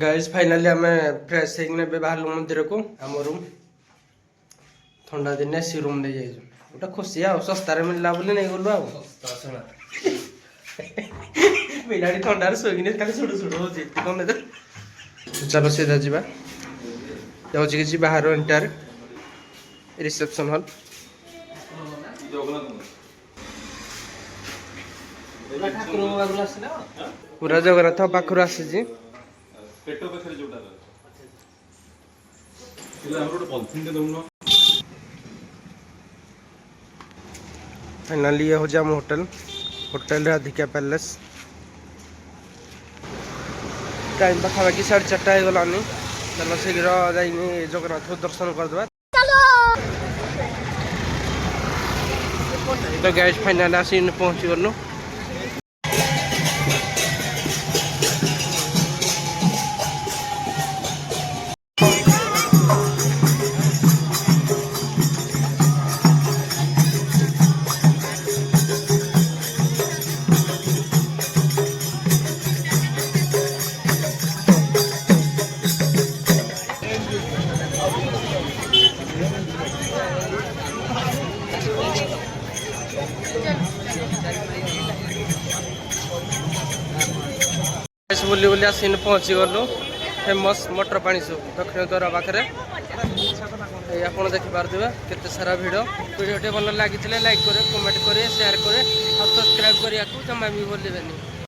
Guys finally आम fresh होने बाहर मंदिर को आम रूम ठंडा दिन सी रूम दे जाइए गोटे खुशी आ सस्तार मिलला बोली नहीं गलु आ पिला ठंडार शोकिन सुड़ सुड़ हो चलो सीधा जा कि बाहर एंटर रिसेप्शन हॉल पूरा जगन्नाथ पाखर आसी फाइनाली ये हो जाम होटल राधिका पैलेस टाइम पाखापाखि 4:30 हो गलानी चलो शीघ्र जाइए जगन्नाथ दर्शन करदे तो गैस फाइनाल आसी पहुँची गलु बुली बुली आसी पहुँची गलु फेमस मटर पानी सूप दक्षिण द्वार पाखे आप देखिपे केते सारा भिडियोटे भल लगी लाइक करे कमेंट करे शेयर करे और सब्सक्राइब करने को जमा भी बोलें।